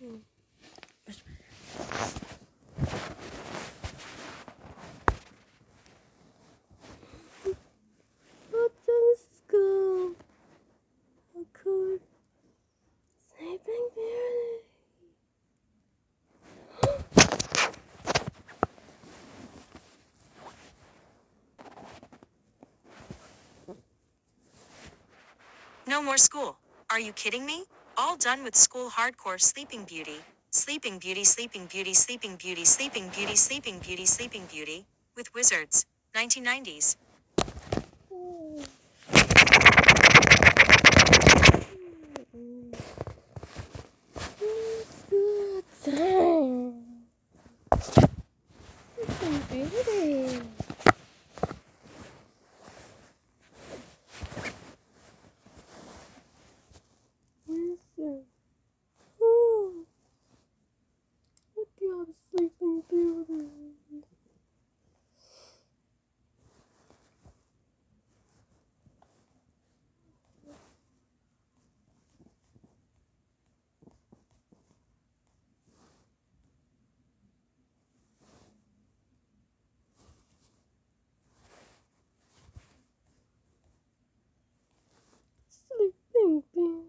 What's in school? How cool. Sleeping Beauty. No more school. Are you kidding me? All done with school hardcore Sleeping Beauty. Sleeping Beauty, Sleeping Beauty, Sleeping Beauty, Sleeping Beauty, Sleeping Beauty, Sleeping Beauty. With Wizards. 1990s. Good time. Sleeping Beauty. Listen. Oh, look at Sleeping Beauty. Sleeping Beauty.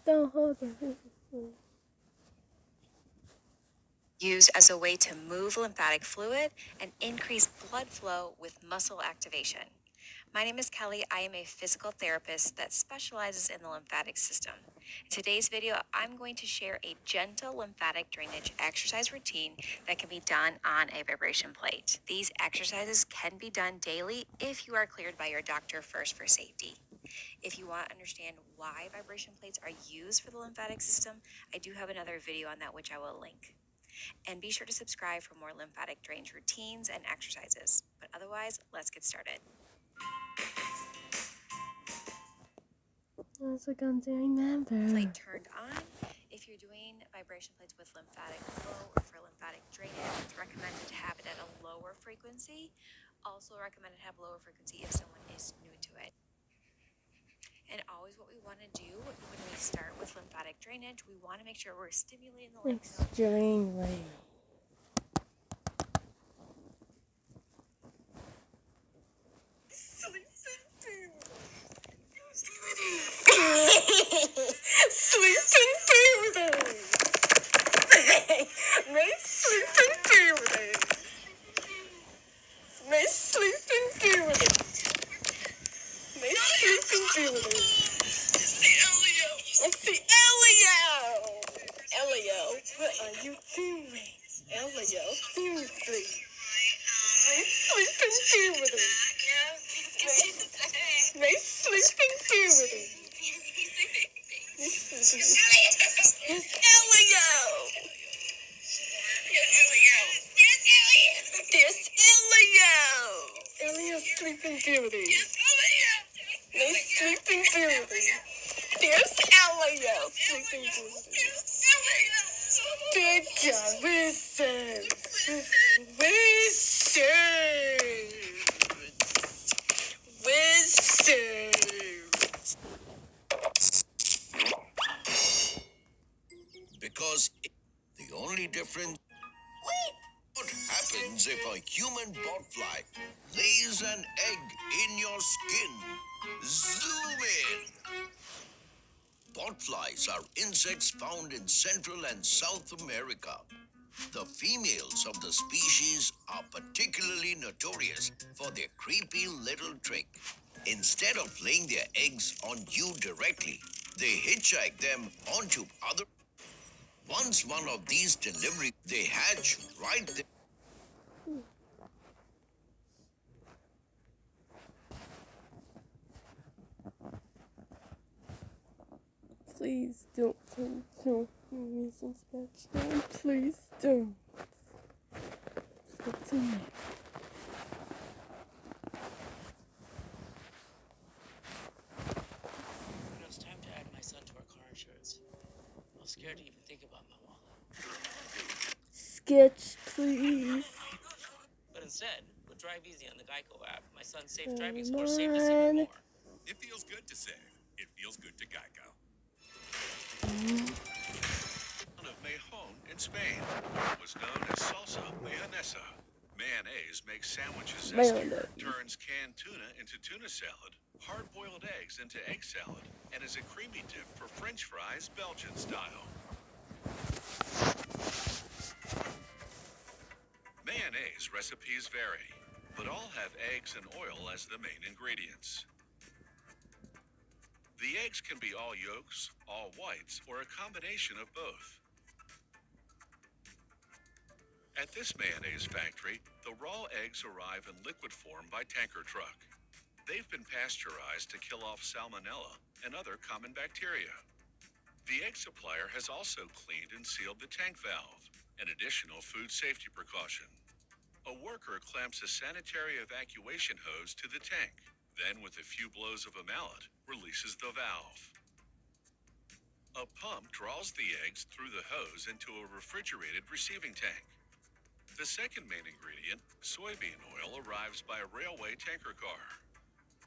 Still holding. Used as a way to move lymphatic fluid and increase blood flow with muscle activation. My name is Kelly. I am a physical therapist that specializes in the lymphatic system. In today's video, I'm going to share a gentle lymphatic drainage exercise routine that can be done on a vibration plate. These exercises can be done daily if you are cleared by your doctor first for safety. If you want to understand why vibration plates are used for the lymphatic system, I do have another video on that which I will link. And be sure to subscribe for more lymphatic drainage routines and exercises. But otherwise, let's get started. That's a gun to remember. Plate turned on. If you're doing vibration plates with lymphatic flow or for lymphatic drainage, it's recommended to have it at a lower frequency. Also recommended to have lower frequency if someone is new to it. And always what we want to do when we start with lymphatic drainage, we want to make sure we're stimulating the lymph nodes. Extremely. Sleeping Beauty! My Sleeping Beauty! My Sleeping Beauty! My Sleeping Beauty! It's the Elio! Elio, what are you doing? Elio, seriously. My Sleeping Beauty! My Sleeping Beauty! It's Elio! There's Elio! Elio's Sleeping Beauty. My Sleeping Beauty. There's Elio Sleeping Beauty. Big job, Wizards. Wizards. Because the only difference. What happens if a human botfly lays an egg in your skin? Zoom in! Botflies are insects found in Central and South America. The females of the species are particularly notorious for their creepy little trick. Instead of laying their eggs on you directly, they hitchhike them onto other. Once one of these deliveries, they hatch right there. Please don't Give me some spatula. Please don't. What's in there? It's time to add my son to our car insurance. I'm scared to even think about my wallet. Sketch, please. But instead, with Drive Easy on the Geico app, my son's safe Come driving score saved us even on. more. It feels good to save. It feels good to Geico. Of Mejon in Spain was known as salsa mayonesa. Mayonnaise makes sandwiches zestier, Mayonnaise. turns canned tuna into tuna salad, hard-boiled eggs into egg salad, and is a creamy dip for French fries Belgian style. Mayonnaise recipes vary, but all have eggs and oil as the main ingredients. The eggs can be all yolks, all whites, or a combination of both. At this mayonnaise factory, the raw eggs arrive in liquid form by tanker truck. They've been pasteurized to kill off salmonella and other common bacteria. The egg supplier has also cleaned and sealed the tank valve, an additional food safety precaution. A worker clamps a sanitary evacuation hose to the tank, then with a few blows of a mallet, releases the valve. A pump draws the eggs through the hose into a refrigerated receiving tank. The second main ingredient, soybean oil, arrives by a railway tanker car.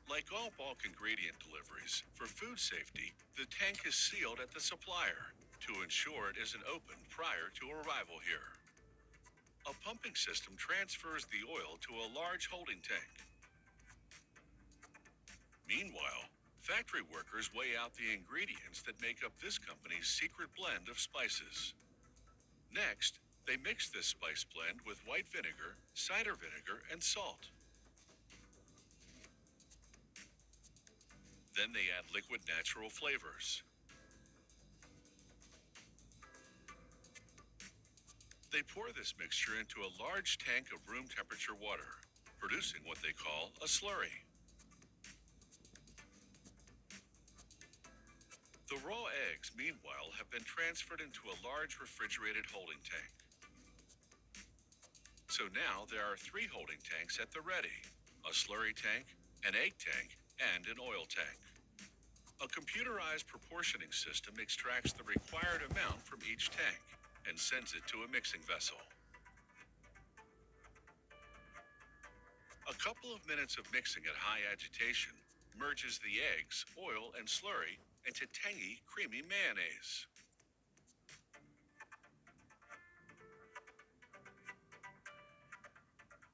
Like all bulk ingredient deliveries, for food safety, the tank is sealed at the supplier to ensure it isn't opened prior to arrival here. A pumping system transfers the oil to a large holding tank. Meanwhile, factory workers weigh out the ingredients that make up this company's secret blend of spices. Next, they mix this spice blend with white vinegar, cider vinegar, and salt. Then they add liquid natural flavors. They pour this mixture into a large tank of room temperature water, producing what they call a slurry. The raw eggs, meanwhile, have been transferred into a large refrigerated holding tank. So now there are 3 holding tanks at the ready: a slurry tank, an egg tank, and an oil tank. A computerized proportioning system extracts the required amount from each tank and sends it to a mixing vessel. A couple of minutes of mixing at high agitation merges the eggs, oil, and slurry into tangy, creamy mayonnaise.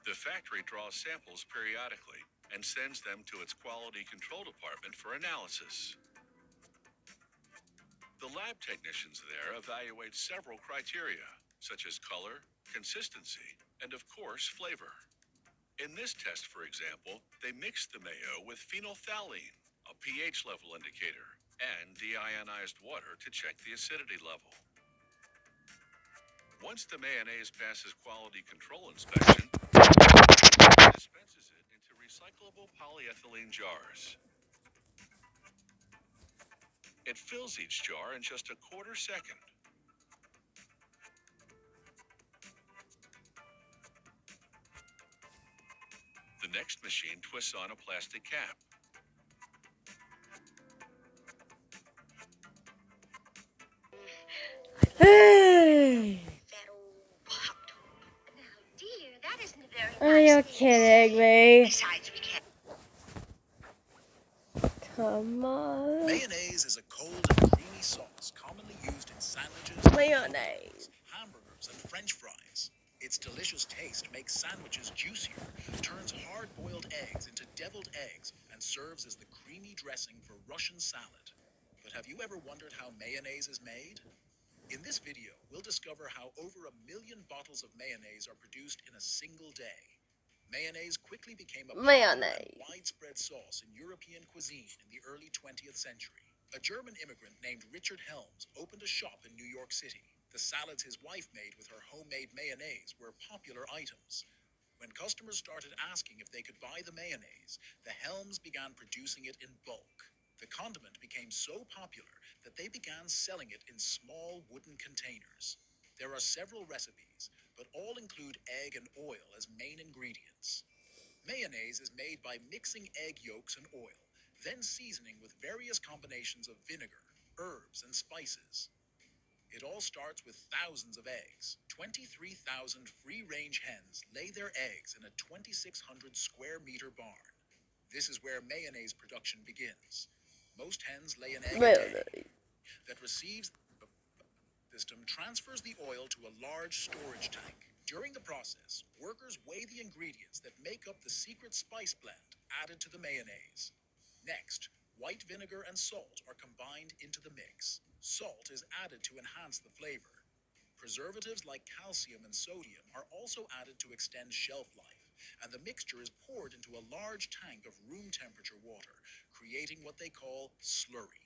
The factory draws samples periodically and sends them to its quality control department for analysis. The lab technicians there evaluate several criteria, such as color, consistency, and of course, flavor. In this test, for example, they mixed the mayo with phenolphthalein, a pH level indicator, and deionized water to check the acidity level. Once the mayonnaise passes quality control inspection, dispenses it into recyclable polyethylene jars. It fills each jar in just a quarter second. The next machine twists on a plastic cap. Hey! That old pop top. Now, dear, that isn't a very Are nice you thing to kidding say. me? Besides, we can't. Come on. Mayonnaise is a cold and creamy sauce commonly used in sandwiches, Mayonnaise. hamburgers, and French fries. Its delicious taste makes sandwiches juicier, turns hard-boiled eggs into deviled eggs, and serves as the creamy dressing for Russian salad. But have you ever wondered how mayonnaise is made? In this video, we'll discover how over 1 million bottles of mayonnaise are produced in a single day. Mayonnaise quickly became a popular and Mayonnaise. widespread sauce in European cuisine in the early 20th century. A German immigrant named Richard Helms opened a shop in New York City. The salads his wife made with her homemade mayonnaise were popular items. When customers started asking if they could buy the mayonnaise, the Helms began producing it in bulk. The condiment became so popular that they began selling it in small wooden containers. There are several recipes, but all include egg and oil as main ingredients. Mayonnaise is made by mixing egg yolks and oil, then seasoning with various combinations of vinegar, herbs, and spices. It all starts with thousands of eggs. 23,000 free-range hens lay their eggs in a 2,600 square meter barn. This is where mayonnaise production begins. Most hens lay an egg a day Mayonnaise. that receives the system transfers the oil to a large storage tank. During the process, workers weigh the ingredients that make up the secret spice blend added to the mayonnaise. Next, white vinegar and salt are combined into the mix. Salt is added to enhance the flavor. Preservatives like calcium and sodium are also added to extend shelf life, and the mixture is poured into a large tank of room temperature water, creating what they call slurry.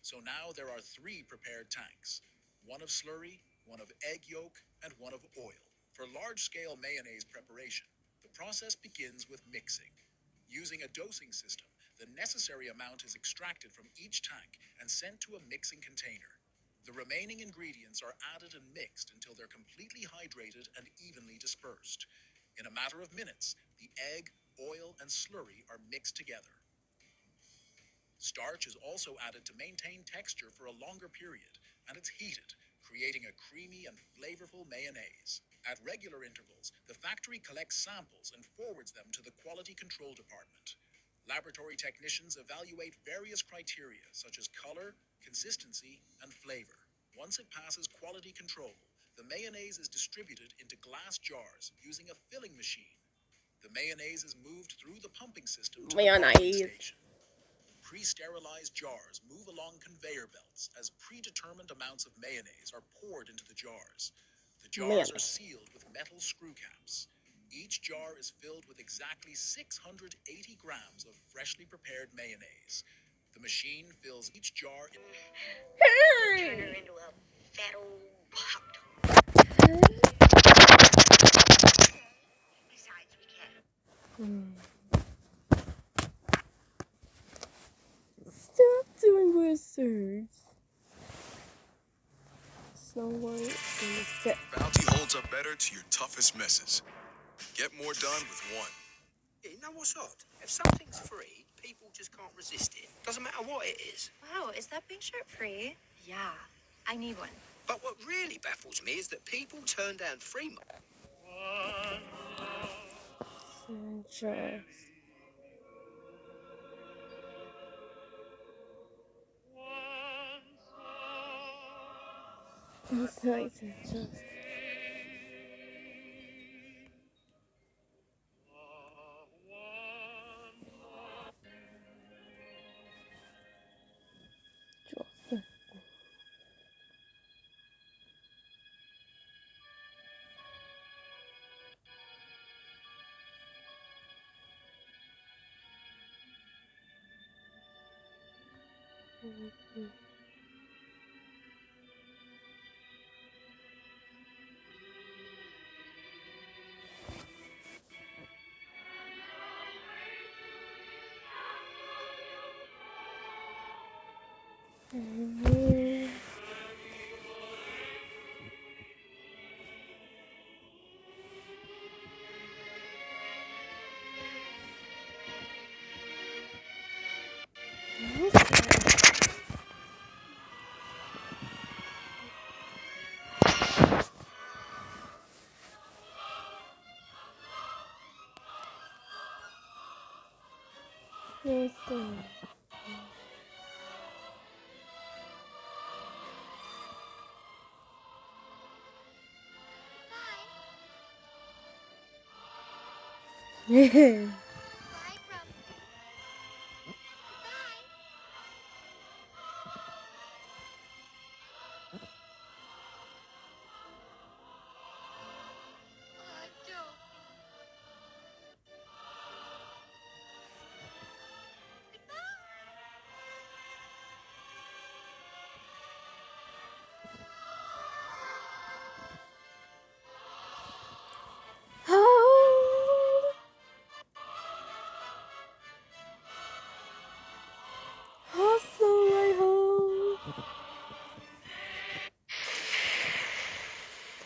So now there are 3 prepared tanks, one of slurry, one of egg yolk, and one of oil. For large-scale mayonnaise preparation, the process begins with mixing. Using a dosing system, the necessary amount is extracted from each tank and sent to a mixing container. The remaining ingredients are added and mixed until they're completely hydrated and evenly dispersed. In a matter of minutes, the egg, oil, and slurry are mixed together. Starch is also added to maintain texture for a longer period, and it's heated, creating a creamy and flavorful mayonnaise. At regular intervals, the factory collects samples and forwards them to the quality control department. Laboratory technicians evaluate various criteria such as color, consistency, and flavor. Once it passes quality control, the mayonnaise is distributed into glass jars using a filling machine. The mayonnaise is moved through the pumping system to the bottling Mayonnaise. station. Pre-sterilized jars move along conveyor belts as predetermined amounts of mayonnaise are poured into the jars. The jars are sealed with metal screw caps. Each jar is filled with exactly 680 grams of freshly prepared mayonnaise. The machine fills each jar in Turn her Hey. into a fat old Pop-Tart. Besides, we can't. Stop doing research. Someone in the set. Bounty holds up better to your toughest messes. Get more done with one. Yeah, you know what's odd? If something's free, people just can't resist it. Doesn't matter what it is. Wow, is that pink shirt free? Yeah, I need one. But what really baffles me is that people turn down free Sanchez. Besides Sanchez. Joseph. Listen. Yeah. Bye, Grumpy. Bye. Don't. Hold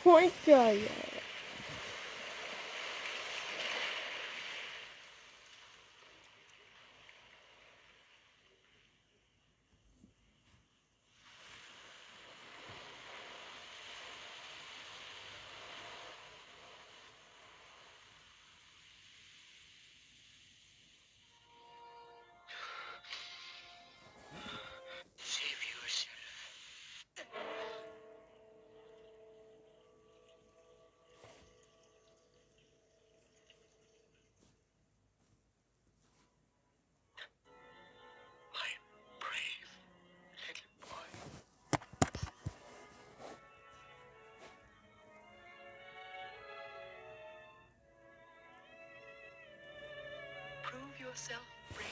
point guy yet. Save yourself. My brave little boy. Prove yourself brave,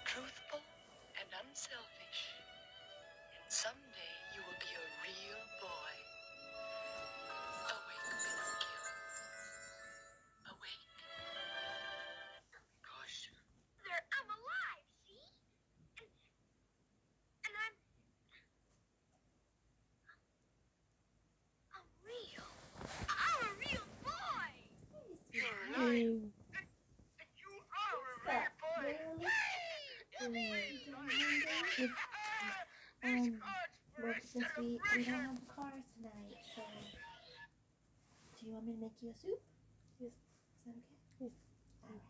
truthful, and unselfish. And someday you will be a real boy. Awake, Pinocchio. Awake. Gosh. I'm alive, see? And I'm real. I'm a real boy. You're alive. Mm. You are a real boy. Well, since we don't have the cars tonight, so do you want me to make you a soup? Yes. Is that okay? Yes. All right.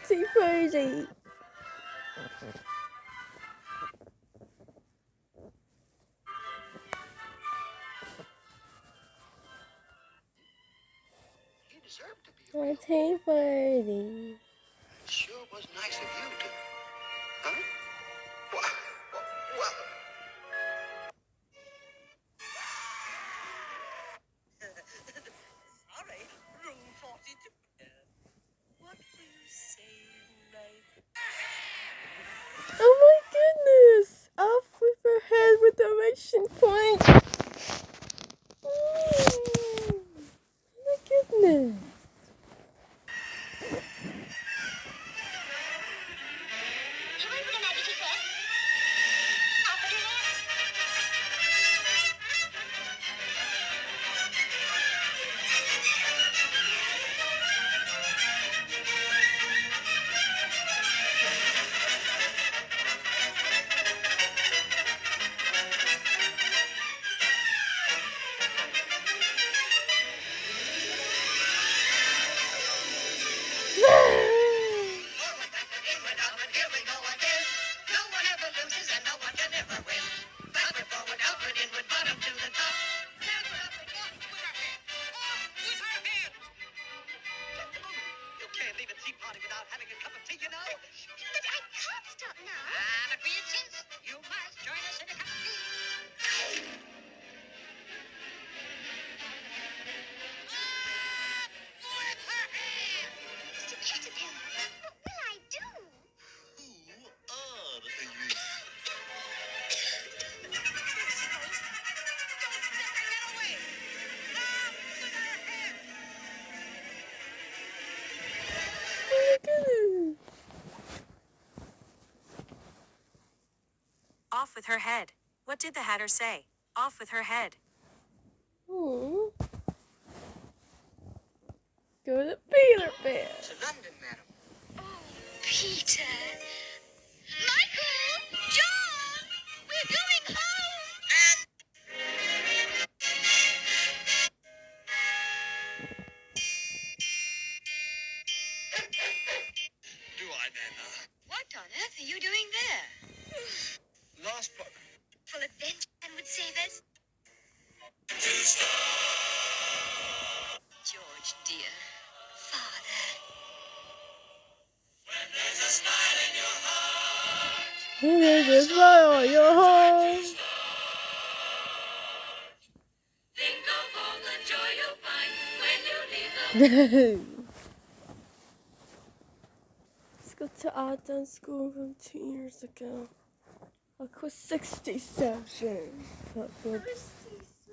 Tea party. You deserve to be a A real tea party. Sure was nice of you to. Huh? What? What? Sorry, room 42. What do you say, knife? Oh my goodness! Off with her head with the direction point. Oh my goodness! You ready for the magic trick? Off with your head. You can't leave a tea party without having a cup of tea, you know? But I can't stop now. But we insist. You must join us in a cup of tea. With her hand! Mr. Caterpillar, what will I do? Who are you? Oh my goodness! Off with her head. What did the Hatter say? Off with her head. Oh. Go to Peter Pan. To London, madam. Oh, Peter. Michael! John! We're going home! Do I then, What on earth are you doing there? Last part. Full of vengeance and would save us. George, dear. Father. There's a smile on your heart. Think of all the joy you'll find when you leave the Let's go to art dance school from 2 years ago. Aqua 67.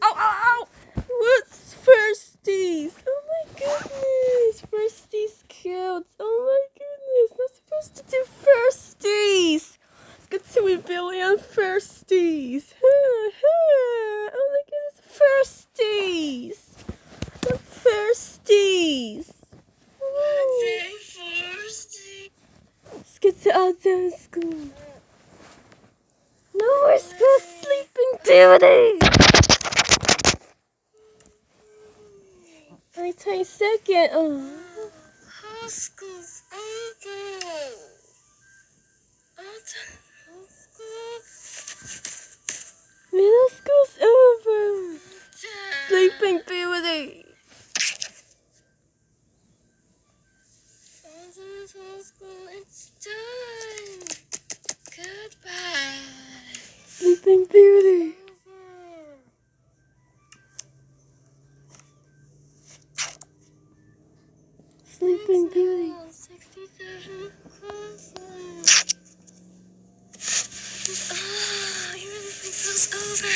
Ow! What's firsties? Oh my goodness! Firsties killed. Oh my goodness! Not supposed to do firsties. Let's get to a billion firsties. Oh my goodness! Firsties. The firsties. Let's get to outdoor school. No more school sleeping duty. My 22nd. Oh. High school's over. Middle school's over. Sleeping beauty. It's done. Goodbye. Sleeping beauty. Sleeping beauty. 67 you really think that's over?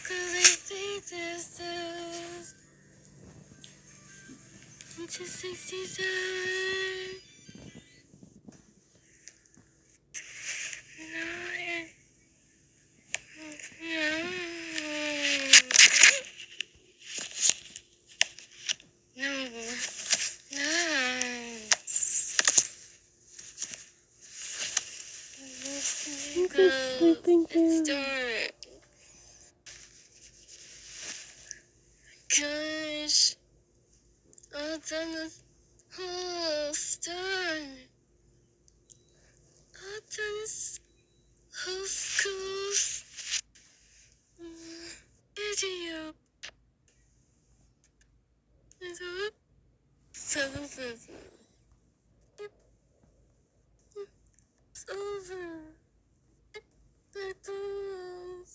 Cause I think this is into 67. Sleeping beauty. Start. Gosh, all done this whole start. All done this whole school's video. It's over. The girls.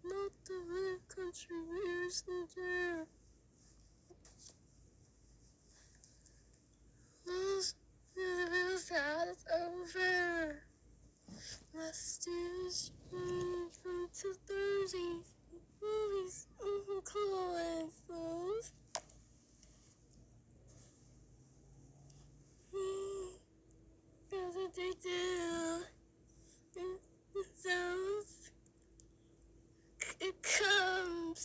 Not the red country wears the dare. Most the bills out, it's over. My students from 2:30. Movies, clothes. That's what they do. Sounds. It comes.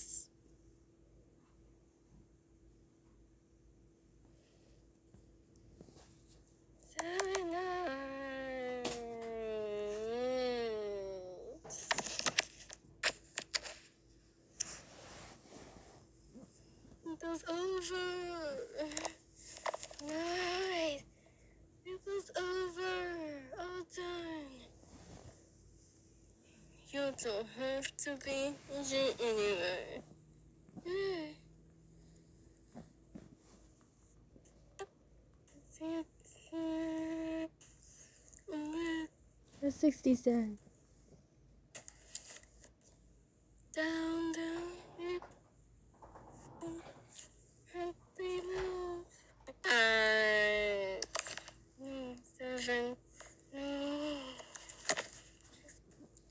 It was over. Nice. It was over. All done. You don't have to be Asian anyway. That's 67. Down, happy move. 7.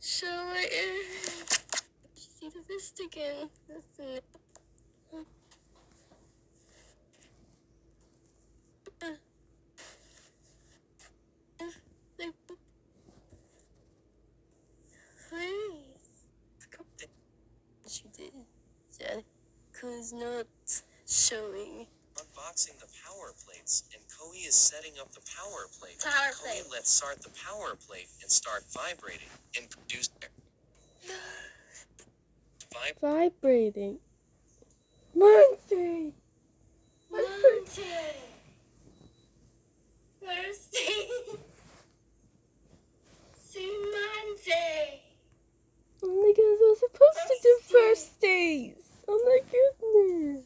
Show it. See the wrist again. Listen. Please. She did. Cause not showing. Unboxing the power plates, and Koei is setting up the power plate. Plate. Let's start the power plate and start vibrating and produce Vibrating. Monty! Monty! Thirsty! See Monty! Oh my goodness, I was supposed to do firsties. Oh my goodness.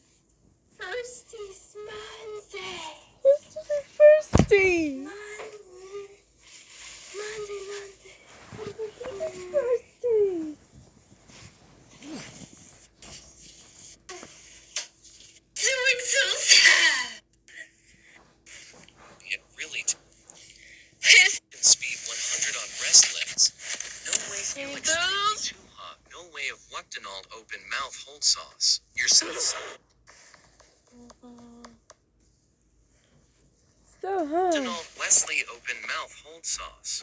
Thirsty Monty! Supposed to do firsties. Monty. Firsties. Doing so sad! it really His Donald open mouth hold sauce. Your son's So hard. Donald Wesley open mouth hold sauce.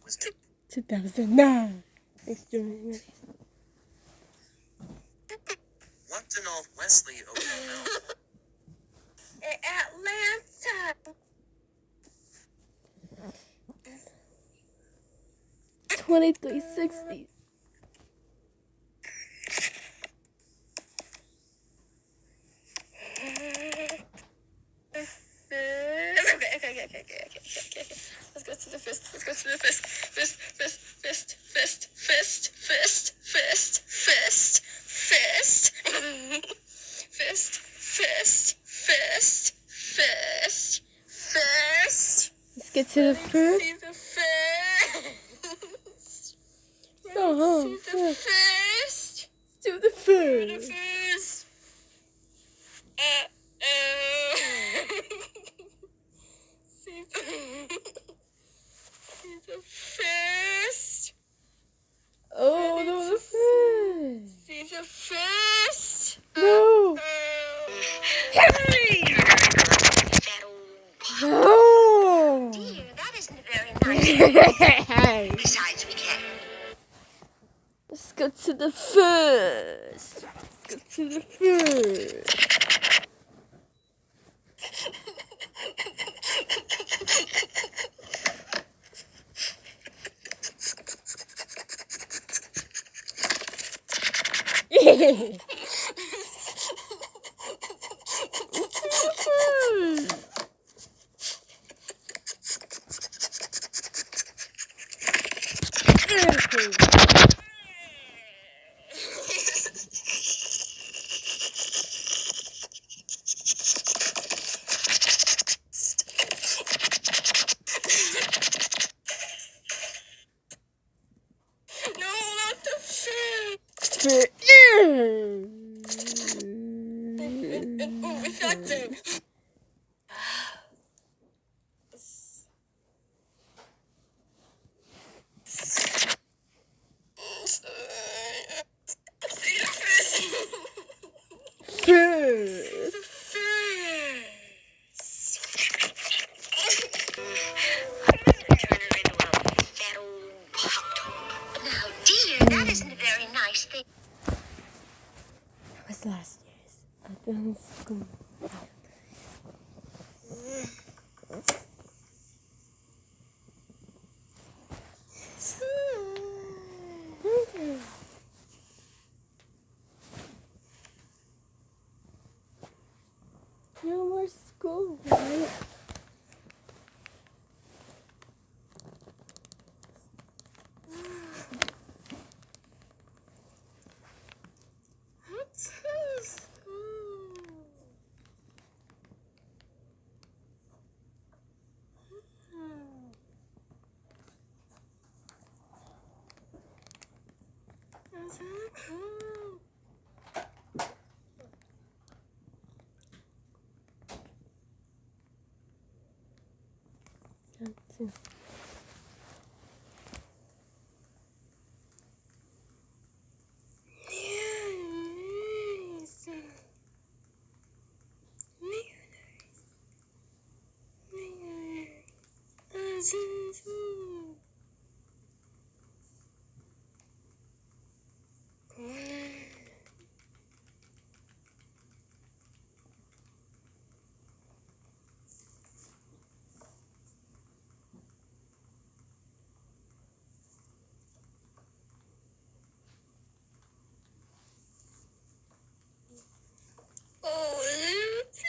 Was it 2009. Extremely. what Donald Wesley open mouth? Atlanta. 2360. Okay. Let's go to the fist. Let's go to the fist. Fist. Let's get to the fist. To the fist. To the fist. See the fist. Oh, no, the fist. See the fist. No. Henry. No. Dear, that isn't very nice. Besides, we can't. Let's go to the first. Let's go to the first. Now, dear, that isn't a very nice thing. That was last year's. I done school. No more school, right?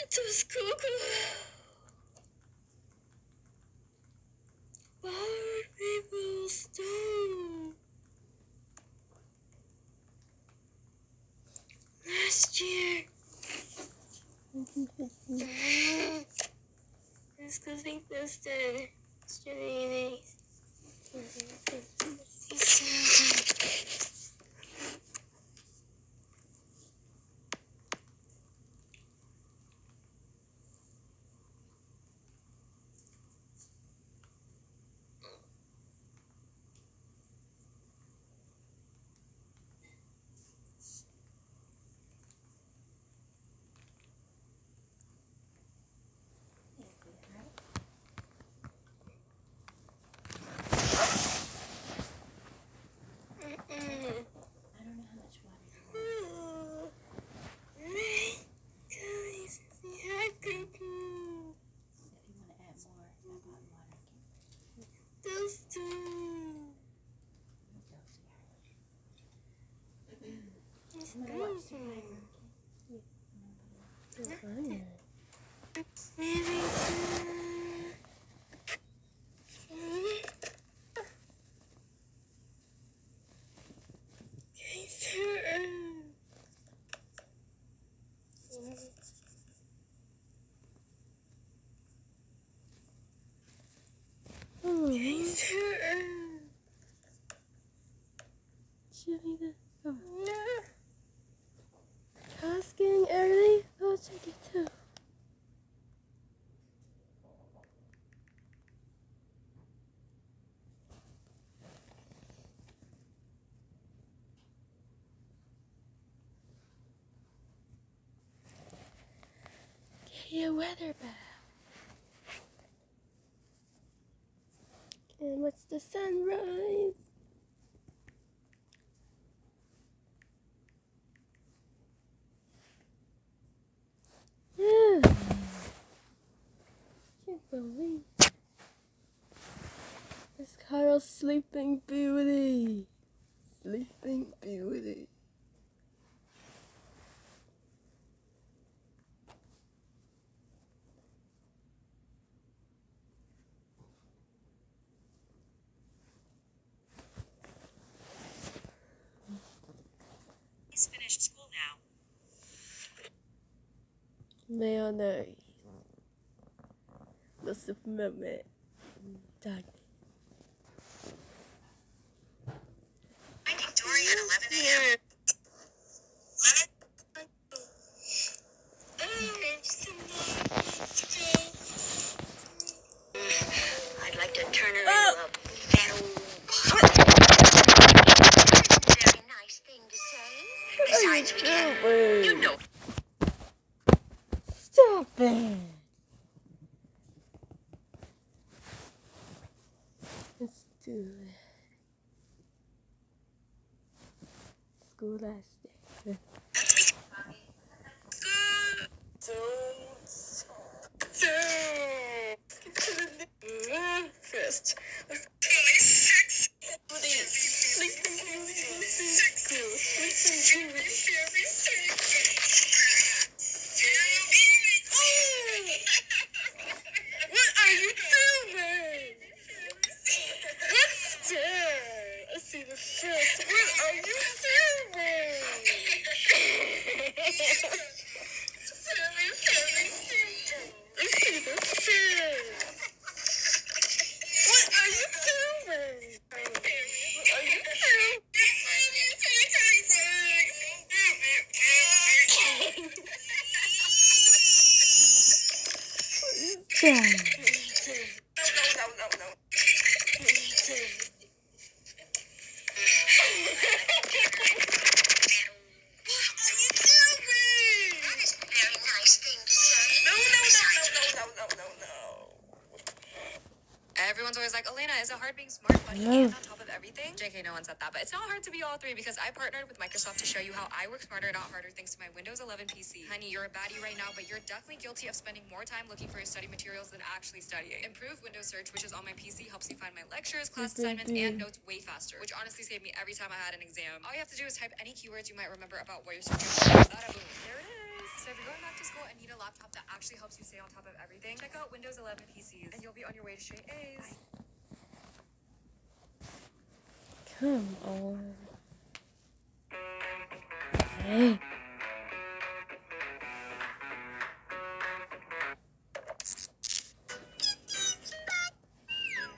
To school. Power people stone. Last year. Let's go think this then. I'm gonna watch Survivor. Fine. Cheerleader. Oh. Tasking early? I'll check it too. Get a weather bag. And what's the sunrise? Yeah. Can't believe it's Carl's Sleeping Beauty. Sleeping Beauty. He's finished school now. Mayonnaise. The Superman man. Dog. Finding Dory at 11 a.m. I'd like to turn her into a fat old... Very nice thing to say. Besides, we can... You know... Stop it. Let's do it. School last day. First. What are you doing? Let's stare. I see the first. What are you doing? I see the first. What are you doing? What are you doing? Yeah. No. Everyone's always like, Elena, is it hard being smart, funny, and on top of everything? JK, no one said that, but it's not hard to be all three because I partnered with Microsoft to show you how I work smarter, not harder, thanks to my Windows 11 PC. Honey, you're a baddie right now, but you're definitely guilty of spending more time looking for your study materials than actually studying. Improved Windows Search, which is on my PC, helps me find my lectures, class assignments, and notes way faster, which honestly saved me every time I had an exam. All you have to do is type any keywords you might remember about what you're searching for. Bada boom. There it is. So if you're going back to school and need a laptop that actually helps you stay on top of everything, check out Windows 11 PCs, and you'll be on your way to straight A's. Come on. Hey.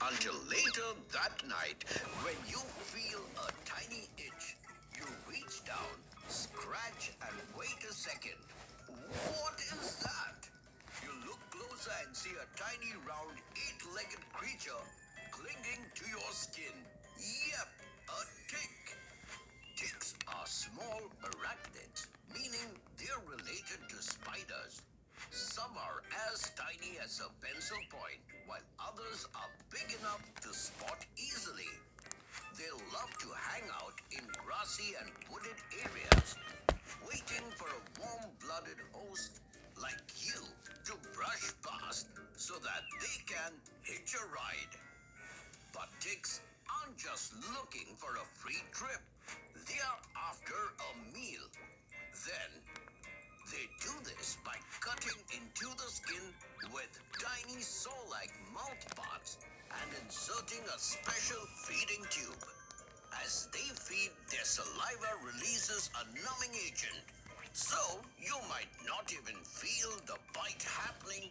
Until later that night, when you feel a tiny itch, you reach down, scratch, and wait a second. What is that? You look closer and see a tiny, round, 8-legged creature clinging to your skin. Yep, a tick. Ticks are small arachnids, meaning they're related to spiders. Some are as tiny as a pencil point, while others are big enough to spot easily. They love to hang out in grassy and wooded areas, waiting for a warm-blooded host like you to brush past so that they can hitch a ride. But ticks aren't just looking for a free trip. They are after a meal. inserting a special feeding tube. As they feed, their saliva releases a numbing agent. So you might not even feel the bite happening,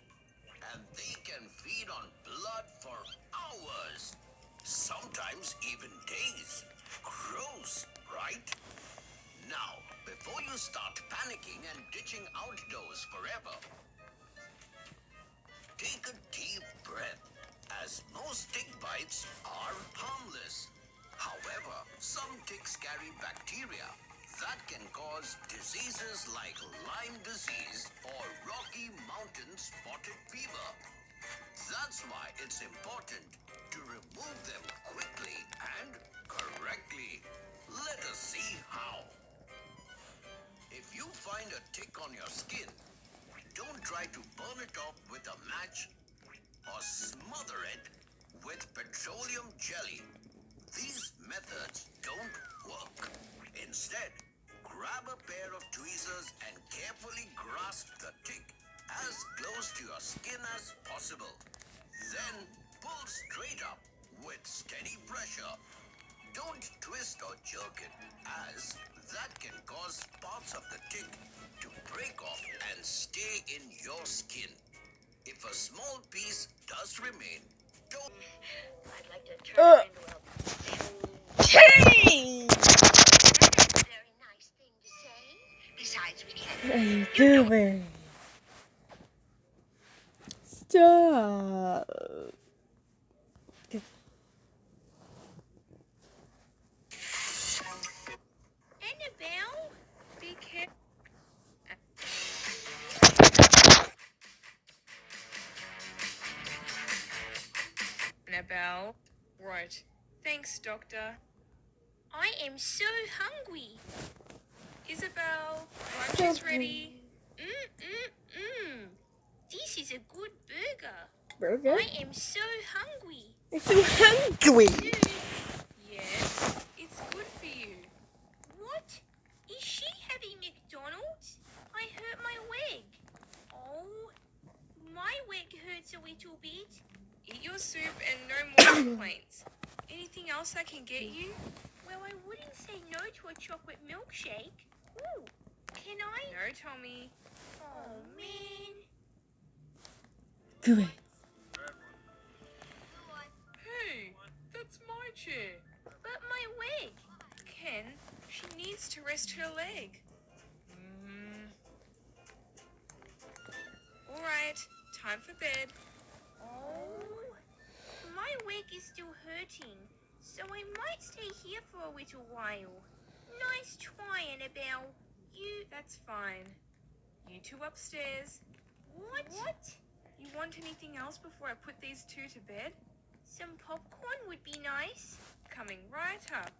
and they can feed on blood for hours, sometimes even days. Gross, right? Now, before you start panicking and ditching outdoors forever, take a deep breath, as most tick bites are harmless. However, some ticks carry bacteria that can cause diseases like Lyme disease or Rocky Mountain spotted fever. That's why it's important to remove them quickly and correctly. Let us see how. If you find a tick on your skin, don't try to burn it off with a match or smother it with petroleum jelly. These methods don't work. Instead, grab a pair of tweezers and carefully grasp the tick as close to your skin as possible. Then pull straight up with steady pressure. Don't twist or jerk it, as that can cause parts of the tick to break off and stay in your skin. If a small piece does remain, don't... I'd like to turn it into a Hey! very nice thing to say. Besides, we What are you can't. doing? Stop. Annabelle? Be careful. Annabelle. Right. Thanks, Doctor. I am so hungry. Isabel, lunch is ready. This is a good burger. Burger? I am so hungry. I'm so hungry. Yes, it's good for you. What? Is she having McDonald's? I hurt my leg. Oh, my leg hurts a little bit. Eat your soup and no more complaints. Anything else I can get you? Well, I wouldn't say no to a chocolate milkshake. Ooh, can I? No, Tommy. Oh, man. Good. Hey, that's my chair. But my leg. Ken, she needs to rest her leg. All right, time for bed. Oh, my leg is still hurting, so I might stay here for a little while. Nice try, Annabelle. That's fine. You two upstairs. What? You want anything else before I put these two to bed? Some popcorn would be nice. Coming right up.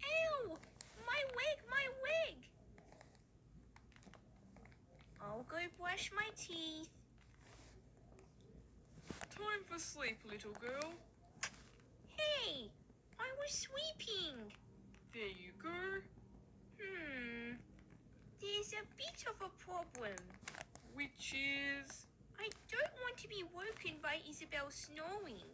Ow! My leg, my leg! I'll go brush my teeth. Time for sleep, little girl. Hey! I was sweeping. There you go. There's a bit of a problem. Which is... I don't want to be woken by Isabel snoring.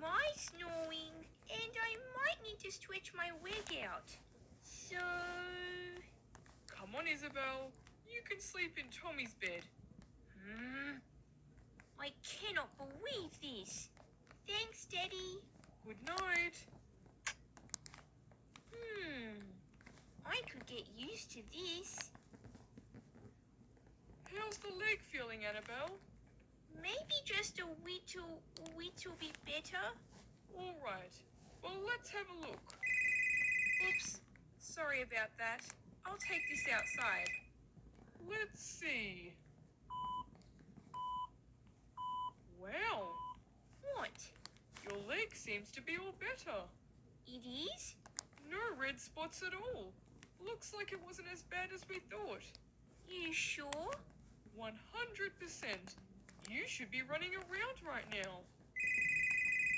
My snoring, and I might need to stretch my leg out. So... Come on, Isabel. You can sleep in Tommy's bed. I cannot believe this. Thanks, Daddy. Good night. I could get used to this. How's the leg feeling, Annabelle? Maybe just a little bit better. All right. Well, let's have a look. Oops. Sorry about that. I'll take this outside. Let's see. Wow. What? Your leg seems to be all better. It is? No red spots at all. Looks like it wasn't as bad as we thought. You sure? 100%. You should be running around right now.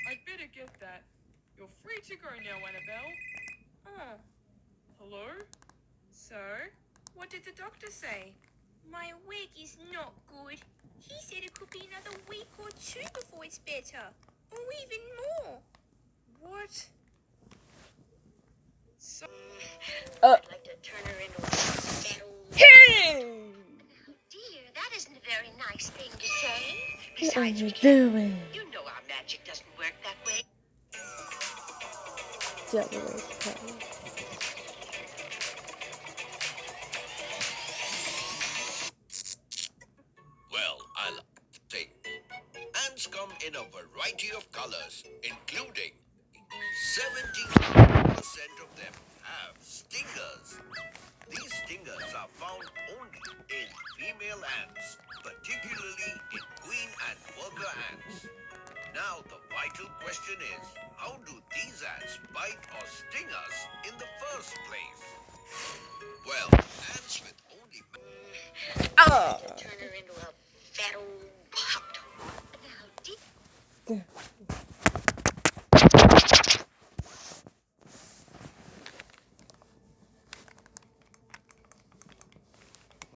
I'd better get that. You're free to go now, Annabelle. Oh. Hello? So, what did the doctor say? My leg is not good. He said it could be another week or two before it's better. Or even more. What? So I'd like to turn her into a fat old... Hey! Dear, that isn't a very nice thing to say. What are Besides, you we can't. doing? You know our magic doesn't work that way. Devil is coming. Well, I'll say, ants come in a variety of colors, including 70% of them have stingers. These stingers are found only in female ants, particularly in queen and worker ants. Now, the vital question is, how do these ants bite or sting us in the first place? Well, ants with only... Oh. Turn her into a fat old hot. Now, dear.